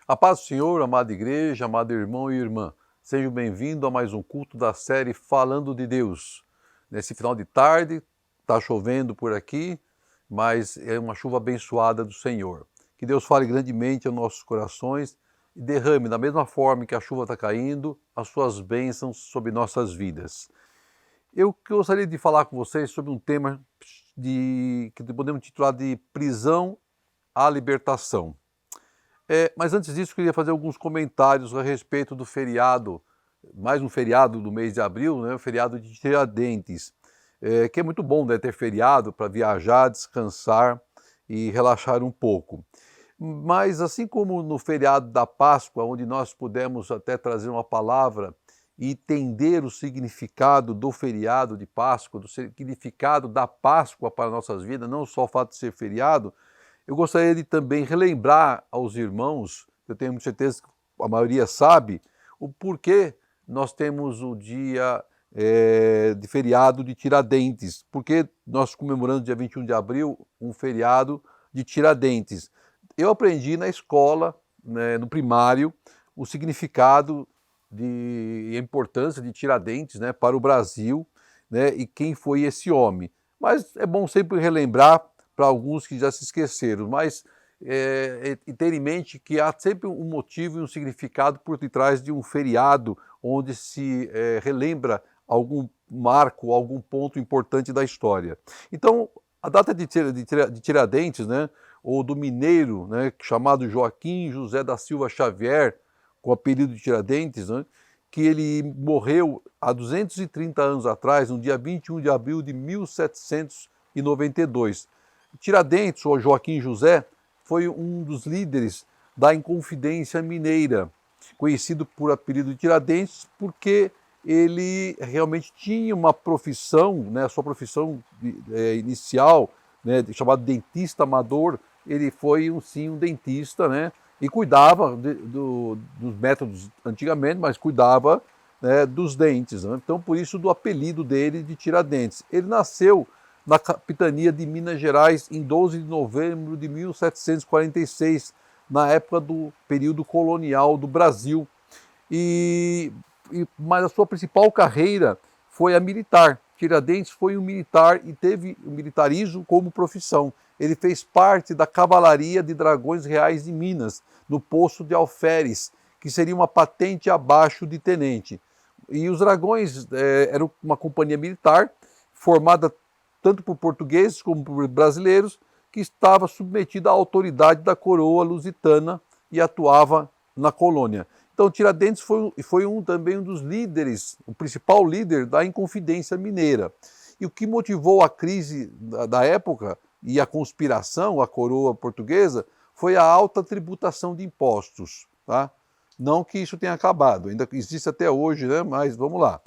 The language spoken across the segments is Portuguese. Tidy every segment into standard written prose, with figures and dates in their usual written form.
A paz do Senhor, amada igreja, amado irmão e irmã. Sejam bem-vindos a mais um culto da série Falando de Deus. Nesse final de tarde, está chovendo por aqui, mas é uma chuva abençoada do Senhor. Que Deus fale grandemente aos nossos corações e derrame, da mesma forma que a chuva está caindo, as suas bênçãos sobre nossas vidas. Eu gostaria de falar com vocês sobre um tema que podemos titular de prisão à libertação. Mas antes disso, eu queria fazer alguns comentários a respeito do feriado, mais um feriado do mês de abril, né, o feriado de Tiradentes, que é muito bom, né, ter feriado para viajar, descansar e relaxar um pouco. Mas assim como no feriado da Páscoa, onde nós pudemos até trazer uma palavra e entender o significado do feriado de Páscoa, do significado da Páscoa para nossas vidas, não só o fato de ser feriado, eu gostaria de também relembrar aos irmãos, eu tenho certeza que a maioria sabe, o porquê nós temos o dia de feriado de Tiradentes. Porque nós comemoramos dia 21 de abril um feriado de Tiradentes. Eu aprendi na escola, né, no primário, o significado e a importância de Tiradentes, né, para o Brasil, né, e quem foi esse homem. Mas é bom sempre relembrar para alguns que já se esqueceram, mas e ter em mente que há sempre um motivo e um significado por detrás de um feriado onde se relembra algum marco, algum ponto importante da história. Então, a data de Tiradentes, né, ou do mineiro, né, chamado Joaquim José da Silva Xavier, com o apelido de Tiradentes, né, que ele morreu há 230 anos atrás, no dia 21 de abril de 1792. Tiradentes, ou Joaquim José, foi um dos líderes da Inconfidência Mineira, conhecido por apelido de Tiradentes, porque ele realmente tinha uma profissão, né, a sua profissão inicial, né, chamado dentista amador. Ele foi um dentista, né, e cuidava dos métodos antigamente, mas cuidava, né, dos dentes, né? Então, por isso do apelido dele de Tiradentes. Ele nasceu na capitania de Minas Gerais em 12 de novembro de 1746, na época do período colonial do Brasil. Mas a sua principal carreira foi a militar. Tiradentes foi um militar e teve o militarismo como profissão. Ele fez parte da Cavalaria de Dragões Reais de Minas, no posto de Alferes, que seria uma patente abaixo de tenente. E os Dragões eram uma companhia militar formada tanto por portugueses como por brasileiros, que estava submetida à autoridade da coroa lusitana e atuava na colônia. Então, Tiradentes foi também um dos líderes, o principal líder da Inconfidência Mineira. E o que motivou a crise da época e a conspiração, a coroa portuguesa, foi a alta tributação de impostos. Tá? Não que isso tenha acabado, ainda existe até hoje, né? Mas vamos lá.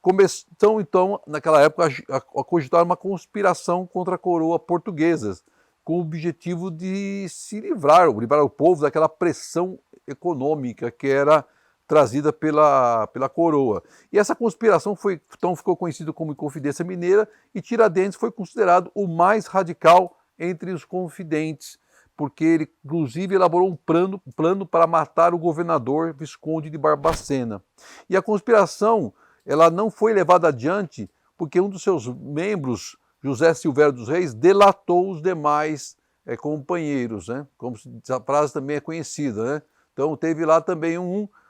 Começou, então, naquela época, a cogitar uma conspiração contra a coroa portuguesa, com o objetivo de se livrar o povo daquela pressão econômica que era trazida pela coroa. E essa conspiração então ficou conhecida como Inconfidência Mineira, e Tiradentes foi considerado o mais radical entre os confidentes, porque ele, inclusive, elaborou um plano para matar o governador Visconde de Barbacena. E a conspiração ela não foi levada adiante porque um dos seus membros, José Silvério dos Reis, delatou os demais companheiros, né? Como a frase também é conhecida, né? Então teve lá também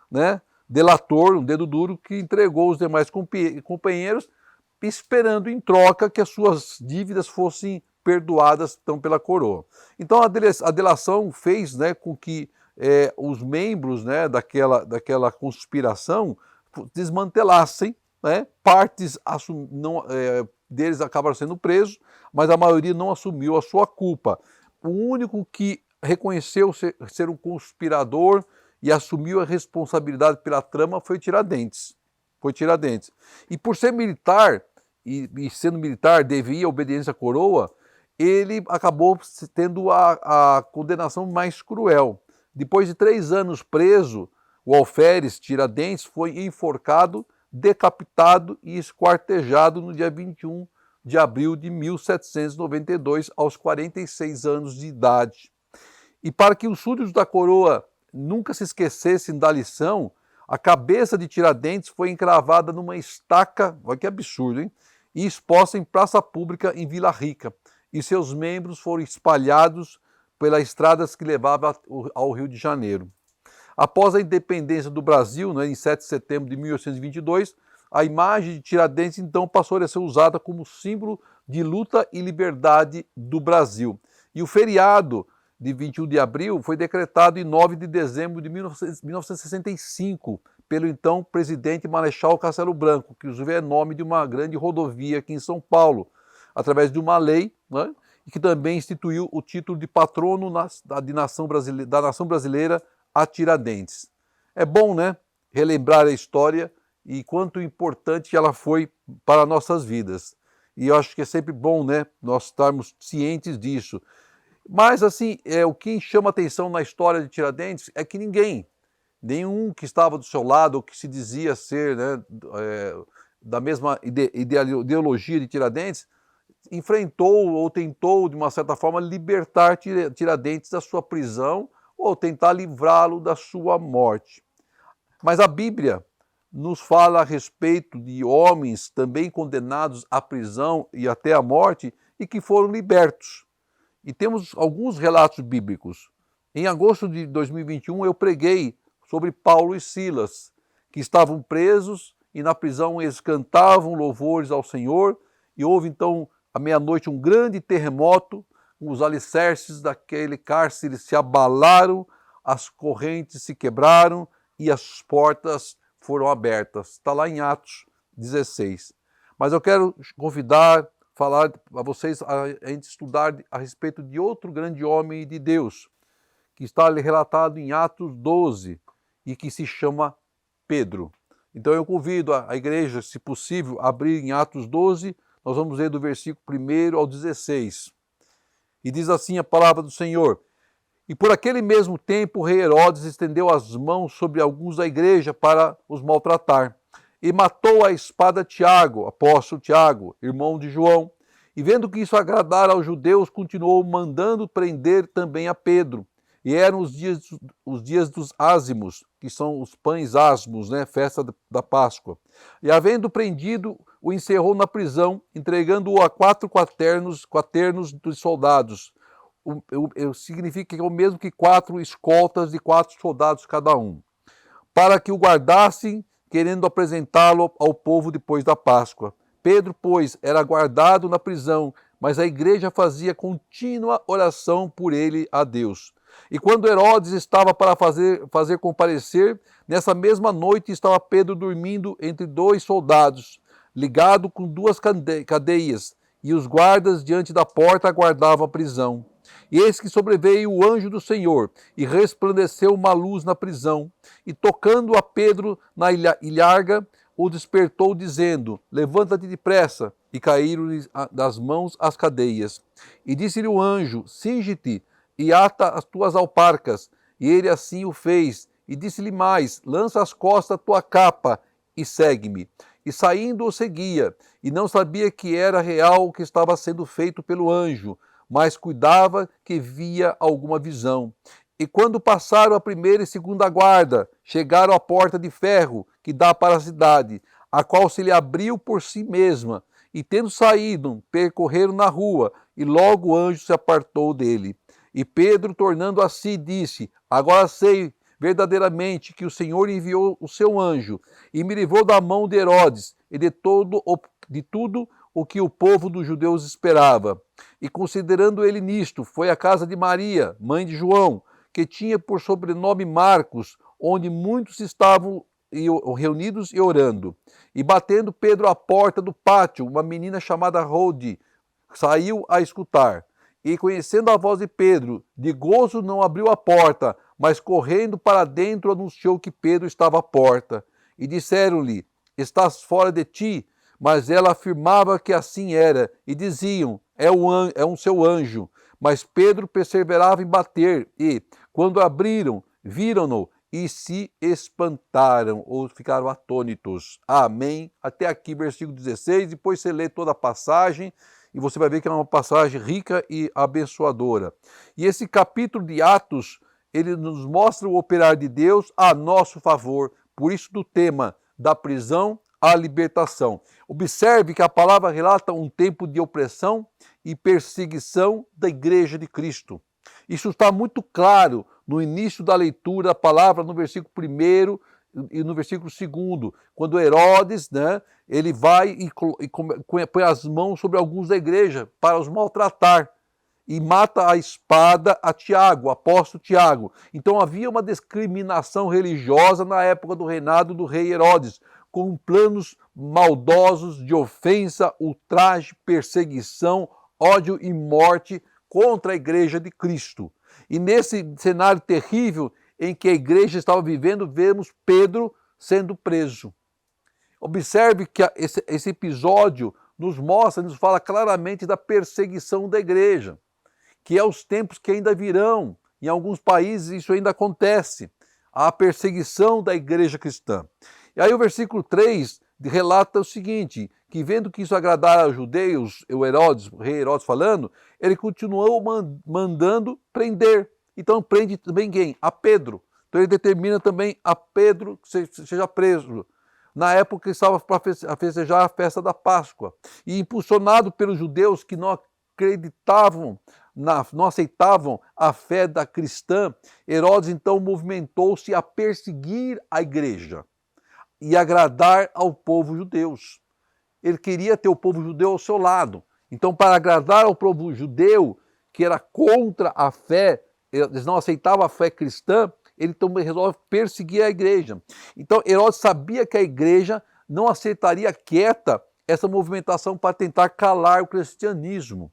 né, delator, um dedo duro, que entregou os demais companheiros, esperando em troca que as suas dívidas fossem perdoadas então, pela coroa. Então a delação fez, né, com que os membros, né, daquela conspiração desmantelassem, né? Partes deles acabaram sendo presos, mas a maioria não assumiu a sua culpa. O único que reconheceu ser um conspirador e assumiu a responsabilidade pela trama foi Tiradentes. E por ser militar, e sendo militar, devia obediência à coroa, ele acabou tendo a condenação mais cruel. Depois de 3 anos preso, o alferes Tiradentes foi enforcado, decapitado e esquartejado no dia 21 de abril de 1792, aos 46 anos de idade. E para que os súditos da coroa nunca se esquecessem da lição, a cabeça de Tiradentes foi encravada numa estaca, olha que absurdo, hein? E exposta em praça pública em Vila Rica. E seus membros foram espalhados pelas estradas que levavam ao Rio de Janeiro. Após a independência do Brasil, né, em 7 de setembro de 1822, a imagem de Tiradentes então passou a ser usada como símbolo de luta e liberdade do Brasil. E o feriado de 21 de abril foi decretado em 9 de dezembro de 1965 pelo então presidente Marechal Castelo Branco, que inclusive é nome de uma grande rodovia aqui em São Paulo, através de uma lei, né, e que também instituiu o título de patrono da nação brasileira a Tiradentes. É bom, né, relembrar a história e quanto importante ela foi para nossas vidas. E eu acho que é sempre bom, né, nós estarmos cientes disso. Mas, assim, o que chama atenção na história de Tiradentes é que nenhum que estava do seu lado, ou que se dizia ser, né, da mesma ideologia de Tiradentes, enfrentou ou tentou, de uma certa forma, libertar Tiradentes da sua prisão ou tentar livrá-lo da sua morte. Mas a Bíblia nos fala a respeito de homens também condenados à prisão e até à morte e que foram libertos. E temos alguns relatos bíblicos. Em agosto de 2021 eu preguei sobre Paulo e Silas, que estavam presos e na prisão eles cantavam louvores ao Senhor e houve então à meia-noite um grande terremoto, os alicerces daquele cárcere se abalaram, as correntes se quebraram e as portas foram abertas. Está lá em Atos 16. Mas eu quero falar a vocês, a gente estudar a respeito de outro grande homem de Deus, que está relatado em Atos 12 e que se chama Pedro. Então eu convido a igreja, se possível, a abrir em Atos 12, nós vamos ler do versículo 1 ao 16. E diz assim a palavra do Senhor: E por aquele mesmo tempo o rei Herodes estendeu as mãos sobre alguns da igreja para os maltratar. E matou à espada Tiago, apóstolo Tiago, irmão de João. E vendo que isso agradara aos judeus, continuou mandando prender também a Pedro. E eram os dias dos ázimos, que são os pães asmos, né? Festa da Páscoa. E havendo prendido, o encerrou na prisão, entregando-o a 4 quaternos dos soldados. Significa que é o mesmo que 4 escoltas de 4 soldados cada um, para que o guardassem, querendo apresentá-lo ao povo depois da Páscoa. Pedro, pois, era guardado na prisão, mas a igreja fazia contínua oração por ele a Deus. E quando Herodes estava para fazer comparecer, nessa mesma noite estava Pedro dormindo entre 2 soldados, ligado com 2 cadeias, e os guardas diante da porta aguardavam a prisão. E eis que sobreveio o anjo do Senhor, e resplandeceu uma luz na prisão, e tocando a Pedro na ilharga, o despertou, dizendo: Levanta-te depressa. E caíram-lhe das mãos as cadeias. E disse-lhe o anjo: Cinge-te e ata as tuas alparcas. E ele assim o fez. E disse-lhe mais: Lança às costas a tua capa e segue-me. E saindo o seguia, e não sabia que era real o que estava sendo feito pelo anjo, mas cuidava que via alguma visão. E quando passaram a primeira e segunda guarda, chegaram à porta de ferro que dá para a cidade, a qual se lhe abriu por si mesma. E tendo saído, percorreram na rua, e logo o anjo se apartou dele. E Pedro, tornando a si, disse: Agora sei verdadeiramente que o Senhor enviou o seu anjo, e me livrou da mão de Herodes, e de tudo o que o povo dos judeus esperava. E considerando ele nisto, foi à casa de Maria, mãe de João, que tinha por sobrenome Marcos, onde muitos estavam reunidos e orando. E batendo Pedro à porta do pátio, uma menina chamada Rode saiu a escutar. E conhecendo a voz de Pedro, de gozo não abriu a porta, mas correndo para dentro anunciou que Pedro estava à porta. E disseram-lhe: Estás fora de ti? Mas ela afirmava que assim era, e diziam: É um seu anjo. Mas Pedro perseverava em bater, e, quando abriram, viram-no e se espantaram, ou ficaram atônitos. Amém. Até aqui, versículo 16. Depois você lê toda a passagem, e você vai ver que é uma passagem rica e abençoadora. E esse capítulo de Atos ele nos mostra o operar de Deus a nosso favor. Por isso, do tema da prisão à libertação. Observe que a palavra relata um tempo de opressão e perseguição da Igreja de Cristo. Isso está muito claro no início da leitura da palavra, no versículo 1 e no versículo 2, quando Herodes, ele vai e põe as mãos sobre alguns da igreja para os maltratar e mata a espada a Tiago, o apóstolo Tiago. Então havia uma discriminação religiosa na época do reinado do rei Herodes, com planos maldosos de ofensa, ultraje, perseguição, ódio e morte contra a igreja de Cristo. E nesse cenário terrível em que a igreja estava vivendo, vemos Pedro sendo preso. Observe que esse episódio nos mostra, nos fala claramente da perseguição da igreja, que é os tempos que ainda virão. Em alguns países isso ainda acontece, a perseguição da igreja cristã. E aí o versículo 3 relata o seguinte, que vendo que isso agradara aos judeus, o rei Herodes falando, ele continuou mandando prender. Então prende também quem? A Pedro. Então ele determina também a Pedro que seja preso. Na época que estava para festejar a festa da Páscoa. E impulsionado pelos judeus que não acreditavam, não aceitavam a fé da cristã, Herodes então movimentou-se a perseguir a igreja e agradar ao povo judeu. Ele queria ter o povo judeu ao seu lado. Então, para agradar ao povo judeu, que era contra a fé, eles não aceitavam a fé cristã, ele também resolve perseguir a igreja. Então, Herodes sabia que a igreja não aceitaria quieta essa movimentação para tentar calar o cristianismo.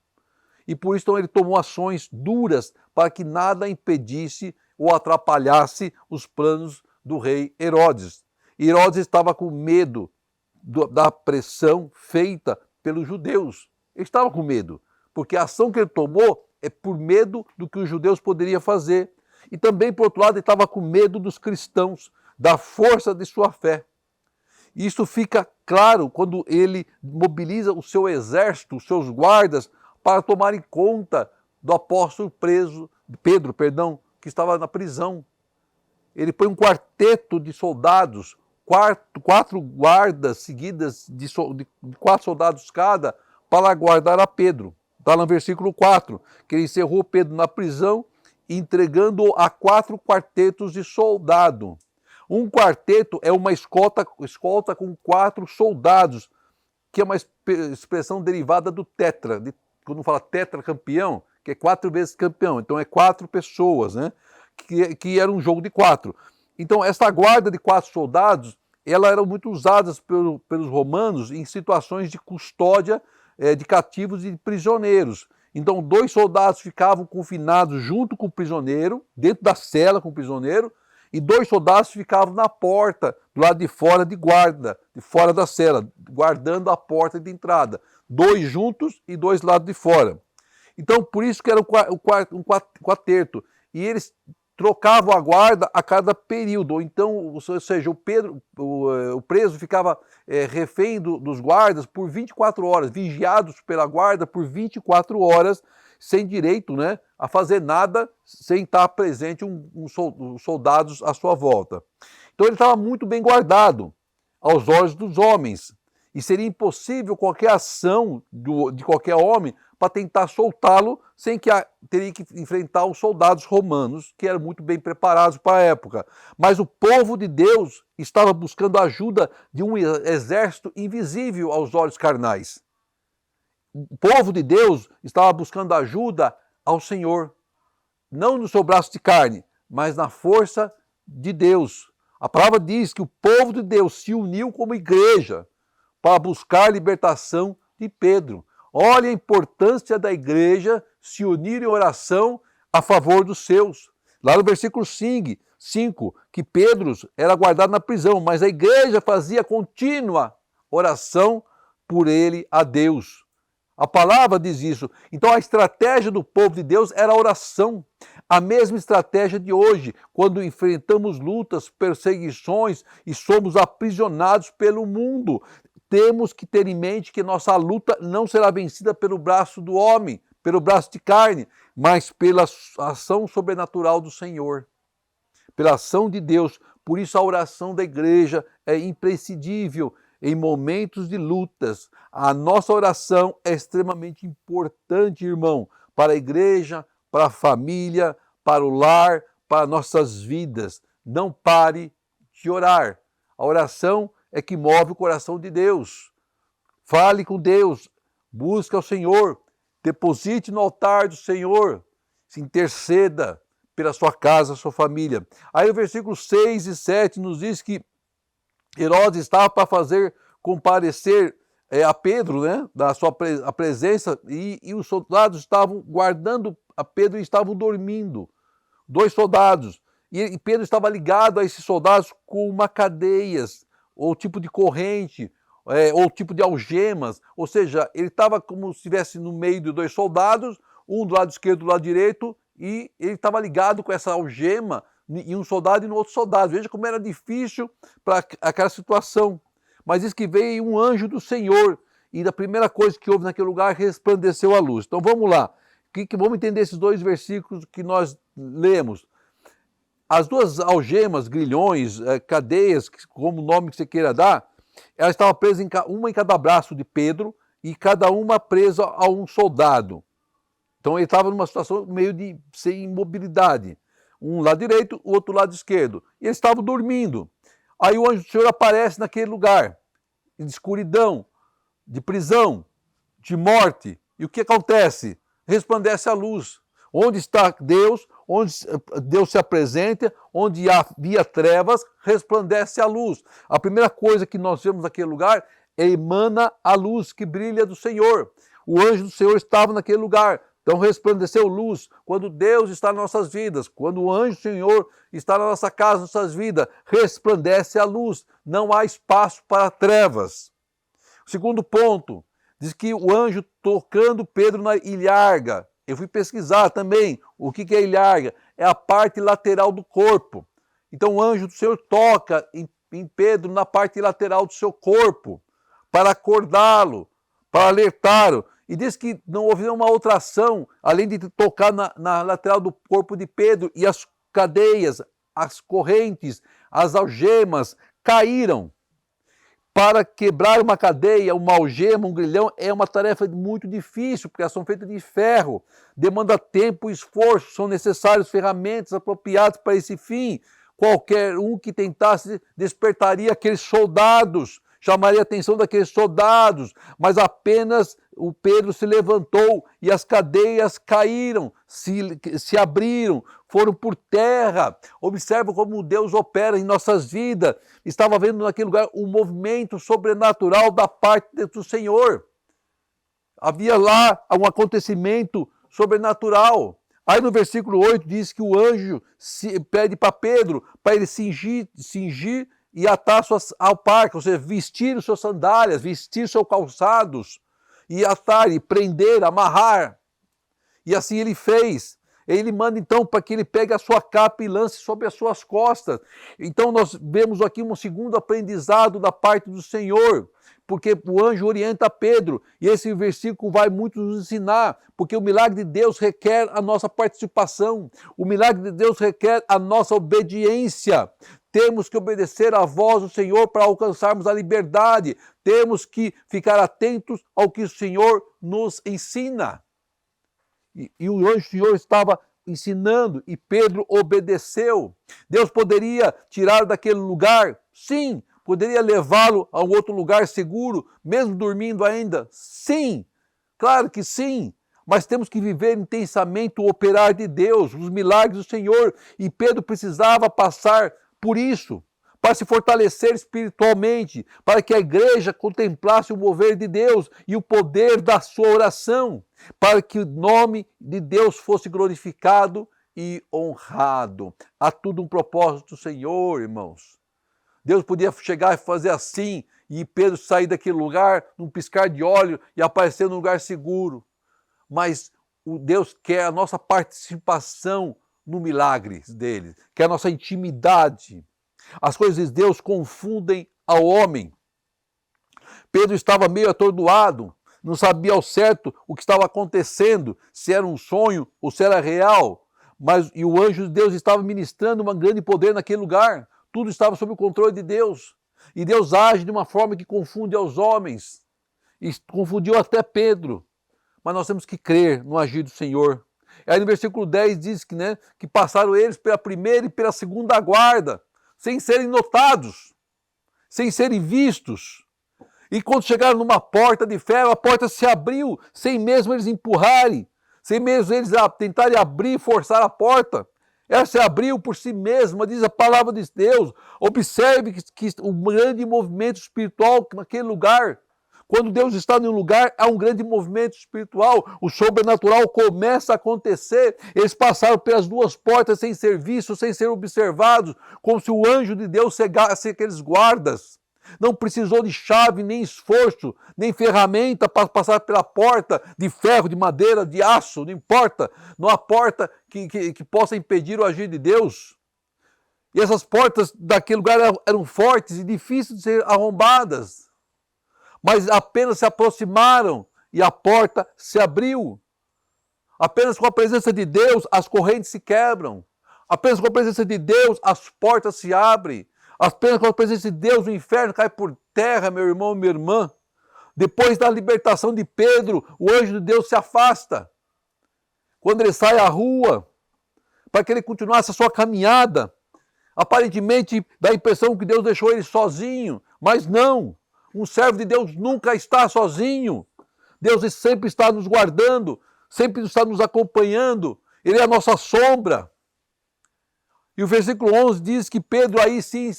E por isso então, ele tomou ações duras para que nada impedisse ou atrapalhasse os planos do rei Herodes. E Herodes estava com medo da pressão feita pelos judeus. Ele estava com medo, porque a ação que ele tomou é por medo do que os judeus poderiam fazer. E também, por outro lado, ele estava com medo dos cristãos, da força de sua fé. E isso fica claro quando ele mobiliza o seu exército, os seus guardas, para tomarem conta do apóstolo Pedro, que estava na prisão. Ele põe um quarteto de soldados, quatro guardas seguidas de 4 soldados cada, para guardar a Pedro. Está no versículo 4, que ele encerrou Pedro na prisão, entregando-o a 4 quartetos de soldado. Um quarteto é uma escolta com 4 soldados, que é uma expressão derivada do tetra. Quando fala tetra campeão, que é 4 vezes campeão. Então é 4 pessoas, que era um jogo de 4. Então essa guarda de 4 soldados, ela era muito usada pelos romanos em situações de custódia de cativos e de prisioneiros. Então 2 soldados ficavam confinados junto com o prisioneiro, dentro da cela com o prisioneiro, e 2 soldados ficavam na porta, do lado de fora de guarda, de fora da cela, guardando a porta de entrada. 2 juntos e 2 lados de fora. Então, por isso que era um quarteto. E eles trocavam a guarda a cada período. Então, ou seja, o preso ficava refém dos guardas por 24 horas, vigiados pela guarda por 24 horas, sem direito a fazer nada, sem estar presente soldados à sua volta. Então ele estava muito bem guardado aos olhos dos homens. E seria impossível qualquer ação de qualquer homem para tentar soltá-lo sem que teria que enfrentar os soldados romanos, que eram muito bem preparados para a época. Mas o povo de Deus estava buscando a ajuda de um exército invisível aos olhos carnais. O povo de Deus estava buscando ajuda ao Senhor, não no seu braço de carne, mas na força de Deus. A palavra diz que o povo de Deus se uniu como igreja para buscar a libertação de Pedro. Olha a importância da igreja se unir em oração a favor dos seus. Lá no versículo 5, que Pedro era guardado na prisão, mas a igreja fazia contínua oração por ele a Deus. A palavra diz isso. Então a estratégia do povo de Deus era a oração. A mesma estratégia de hoje, quando enfrentamos lutas, perseguições e somos aprisionados pelo mundo. Temos que ter em mente que nossa luta não será vencida pelo braço do homem, pelo braço de carne, mas pela ação sobrenatural do Senhor, pela ação de Deus. Por isso a oração da igreja é imprescindível em momentos de lutas. A nossa oração é extremamente importante, irmão, para a igreja, para a família, para o lar, para nossas vidas. Não pare de orar. A oração é que move o coração de Deus. Fale com Deus, busque ao Senhor, deposite no altar do Senhor, se interceda pela sua casa, sua família. Aí o versículo 6 e 7 nos diz que Herodes estava para fazer comparecer a Pedro, né, da sua presença, e os soldados estavam guardando a Pedro e estavam dormindo. 2 soldados. E Pedro estava ligado a esses soldados com uma cadeias, ou tipo de corrente, ou tipo de algemas. Ou seja, ele estava como se estivesse no meio de 2 soldados, um do lado esquerdo e do lado direito, e ele estava ligado com essa algema em um soldado e no outro soldado. Veja como era difícil para aquela situação. Mas diz que veio um anjo do Senhor, e da primeira coisa que houve naquele lugar, resplandeceu a luz. Então vamos lá, vamos entender esses 2 versículos que nós lemos. As 2 algemas, grilhões, cadeias, como o nome que você queira dar, elas estavam presas uma em cada braço de Pedro, e cada uma presa a um soldado. Então ele estava numa situação meio de sem mobilidade. Um lado direito, o outro lado esquerdo. E eles estavam dormindo. Aí o anjo do Senhor aparece naquele lugar, de escuridão, de prisão, de morte. E o que acontece? Resplandece a luz. Onde está Deus, onde Deus se apresenta, onde havia trevas, resplandece a luz. A primeira coisa que nós vemos naquele lugar emana a luz que brilha do Senhor. O anjo do Senhor estava naquele lugar. Então resplandeceu luz. Quando Deus está nas nossas vidas, quando o anjo do Senhor está na nossa casa, nas nossas vidas, resplandece a luz. Não há espaço para trevas. O segundo ponto, diz que o anjo tocando Pedro na ilharga. Eu fui pesquisar também o que é ilharga. É a parte lateral do corpo. Então o anjo do Senhor toca em Pedro na parte lateral do seu corpo para acordá-lo, para alertá-lo. E diz que não houve nenhuma outra ação, além de tocar na lateral do corpo de Pedro, e as cadeias, as correntes, as algemas caíram. Para quebrar uma cadeia, uma algema, um grilhão, é uma tarefa muito difícil, porque elas são feitas de ferro, demanda tempo e esforço, são necessárias ferramentas apropriadas para esse fim. Qualquer um que tentasse despertaria aqueles soldados, chamaria a atenção daqueles soldados, mas apenas o Pedro se levantou e as cadeias caíram, se abriram, foram por terra. Observa como Deus opera em nossas vidas. Estava vendo naquele lugar um movimento sobrenatural da parte do Senhor. Havia lá um acontecimento sobrenatural. Aí no versículo 8 diz que o anjo pede para Pedro para ele cingir e atar suas alparcas, ou seja, vestir os seus sandálias, vestir os seus calçados, e atar, e prender, amarrar. E assim ele fez. Ele manda então para que ele pegue a sua capa e lance sobre as suas costas. Então nós vemos aqui um segundo aprendizado da parte do Senhor, porque o anjo orienta Pedro, e esse versículo vai muito nos ensinar, porque o milagre de Deus requer a nossa participação, o milagre de Deus requer a nossa obediência. Temos que obedecer à voz do Senhor para alcançarmos a liberdade. Temos que ficar atentos ao que o Senhor nos ensina. E o anjo do Senhor estava ensinando e Pedro obedeceu. Deus poderia tirá-lo daquele lugar? Sim. Poderia levá-lo a um outro lugar seguro, mesmo dormindo ainda? Sim. Claro que sim. Mas temos que viver intensamente o operar de Deus, os milagres do Senhor. E Pedro precisava passar por isso, para se fortalecer espiritualmente, para que a igreja contemplasse o mover de Deus e o poder da sua oração, para que o nome de Deus fosse glorificado e honrado. Há tudo um propósito do Senhor, irmãos. Deus podia chegar e fazer assim, e Pedro sair daquele lugar, num piscar de olho, e aparecer num lugar seguro. Mas o Deus quer a nossa participação no milagre dele, quer a nossa intimidade. As coisas de Deus confundem ao homem. Pedro estava meio atordoado, não sabia ao certo o que estava acontecendo, se era um sonho ou se era real. E o anjo de Deus estava ministrando um grande poder naquele lugar. Tudo estava sob o controle de Deus. E Deus age de uma forma que confunde aos homens. E confundiu até Pedro. Mas nós temos que crer no agir do Senhor. Aí no versículo 10 diz que passaram eles pela primeira e pela segunda guarda, sem serem notados, sem serem vistos. E quando chegaram numa porta de ferro, a porta se abriu, sem mesmo eles empurrarem, sem mesmo eles tentarem abrir e forçar a porta. Ela se abriu por si mesma, diz a palavra de Deus. Observe que um grande movimento espiritual naquele lugar. Quando Deus está em um lugar, há um grande movimento espiritual. O sobrenatural começa a acontecer. Eles passaram pelas duas portas sem ser vistos, sem ser observados, como se o anjo de Deus cegasse aqueles guardas. Não precisou de chave, nem esforço, nem ferramenta para passar pela porta de ferro, de madeira, de aço, não importa. Não há porta que possa impedir o agir de Deus. E essas portas daquele lugar eram fortes e difíceis de ser arrombadas. Mas apenas se aproximaram e a porta se abriu. Apenas com a presença de Deus as correntes se quebram. Apenas com a presença de Deus as portas se abrem. Apenas com a presença de Deus o inferno cai por terra, meu irmão e minha irmã. Depois da libertação de Pedro, o anjo de Deus se afasta. Quando ele sai à rua, para que ele continuasse a sua caminhada, aparentemente dá a impressão que Deus deixou ele sozinho, mas não. Um servo de Deus nunca está sozinho. Deus sempre está nos guardando, sempre está nos acompanhando. Ele é a nossa sombra. E o versículo 11 diz que Pedro aí sim,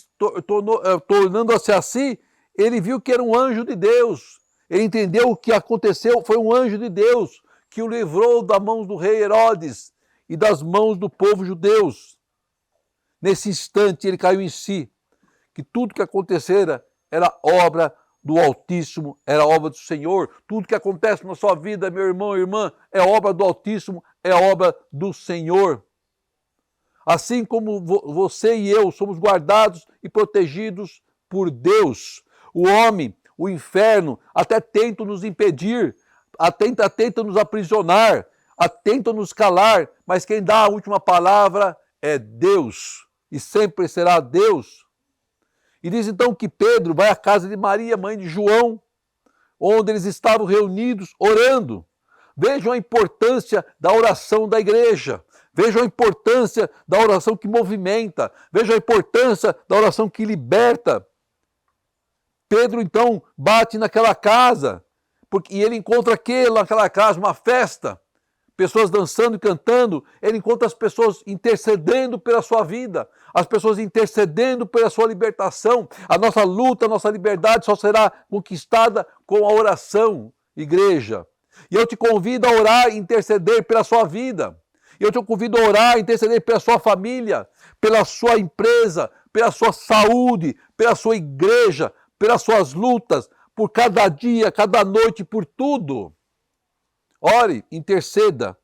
tornando-se assim, ele viu que era um anjo de Deus. Ele entendeu o que aconteceu, foi um anjo de Deus que o livrou das mãos do rei Herodes e das mãos do povo judeu. Nesse instante ele caiu em si, que tudo que acontecera era obra do Altíssimo, era obra do Senhor. Tudo que acontece na sua vida, meu irmão e irmã, é obra do Altíssimo, é obra do Senhor. Assim como você e eu somos guardados e protegidos por Deus, o homem, o inferno, até tentam nos impedir, tentam nos aprisionar, tentam nos calar, mas quem dá a última palavra é Deus, e sempre será Deus. E diz então que Pedro vai à casa de Maria, mãe de João, onde eles estavam reunidos orando. Vejam a importância da oração da igreja. Vejam a importância da oração que movimenta. Vejam a importância da oração que liberta. Pedro então bate naquela casa, e ele encontra naquela casa uma festa, pessoas dançando e cantando. Ele encontra as pessoas intercedendo pela sua vida, as pessoas intercedendo pela sua libertação. A nossa luta, a nossa liberdade só será conquistada com a oração, igreja. E eu te convido a orar e interceder pela sua vida. Eu te convido a orar e interceder pela sua família, pela sua empresa, pela sua saúde, pela sua igreja, pelas suas lutas, por cada dia, cada noite, por tudo. Ore, interceda.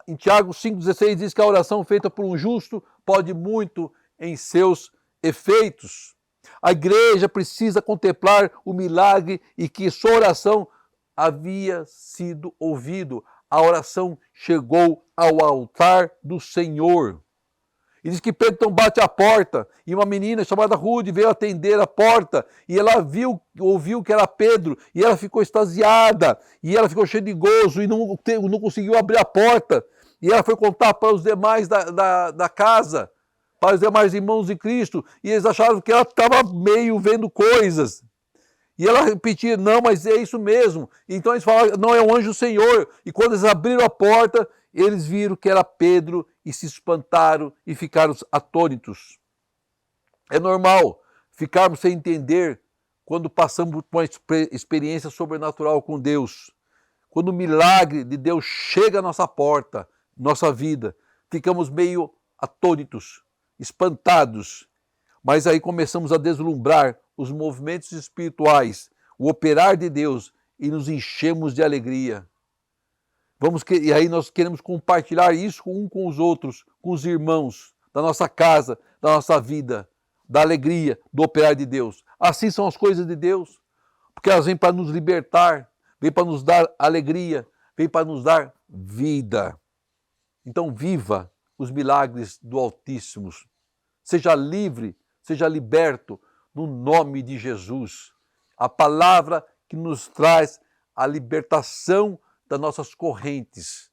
Em Tiago 5,16 diz que a oração feita por um justo pode muito em seus efeitos. A igreja precisa contemplar o milagre e que sua oração havia sido ouvido. A oração chegou ao altar do Senhor. E diz que Pedro então bate a porta, e uma menina chamada Rude veio atender a porta, e ela ouviu que era Pedro, e ela ficou extasiada, e ela ficou cheia de gozo, e não conseguiu abrir a porta. E ela foi contar para os demais da casa, para os demais irmãos de Cristo, e eles acharam que ela estava meio vendo coisas. E ela repetia, não, mas é isso mesmo. Então eles falaram, não, é um anjo do Senhor. E quando eles abriram a porta, eles viram que era Pedro e se espantaram e ficaram atônitos. É normal ficarmos sem entender quando passamos por uma experiência sobrenatural com Deus. Quando o milagre de Deus chega à nossa porta, nossa vida, ficamos meio atônitos, espantados. Mas aí começamos a deslumbrar os movimentos espirituais, o operar de Deus, e nos enchemos de alegria. E aí nós queremos compartilhar isso com os outros, com os irmãos da nossa casa, da nossa vida, da alegria, do operar de Deus. Assim são as coisas de Deus, porque elas vêm para nos libertar, vem para nos dar alegria, vem para nos dar vida. Então viva os milagres do Altíssimo. Seja livre, seja liberto no nome de Jesus. A palavra que nos traz a libertação das nossas correntes,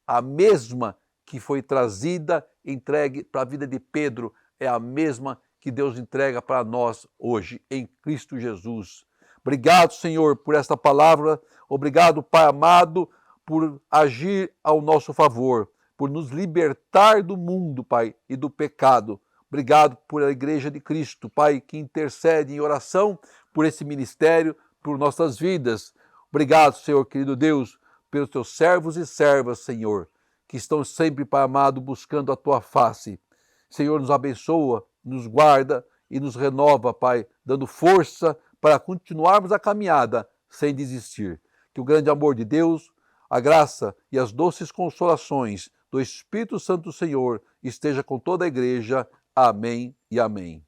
a mesma que foi trazida, entregue para a vida de Pedro, é a mesma que Deus entrega para nós hoje, em Cristo Jesus. Obrigado, Senhor, por esta palavra. Obrigado, Pai amado, por agir ao nosso favor, por nos libertar do mundo, Pai, e do pecado. Obrigado por a Igreja de Cristo, Pai, que intercede em oração por esse ministério, por nossas vidas. Obrigado, Senhor, querido Deus, pelos teus servos e servas, Senhor, que estão sempre, Pai amado, buscando a tua face. Senhor, nos abençoa, nos guarda e nos renova, Pai, dando força para continuarmos a caminhada sem desistir. Que o grande amor de Deus, a graça e as doces consolações do Espírito Santo do Senhor esteja com toda a igreja. Amém e amém.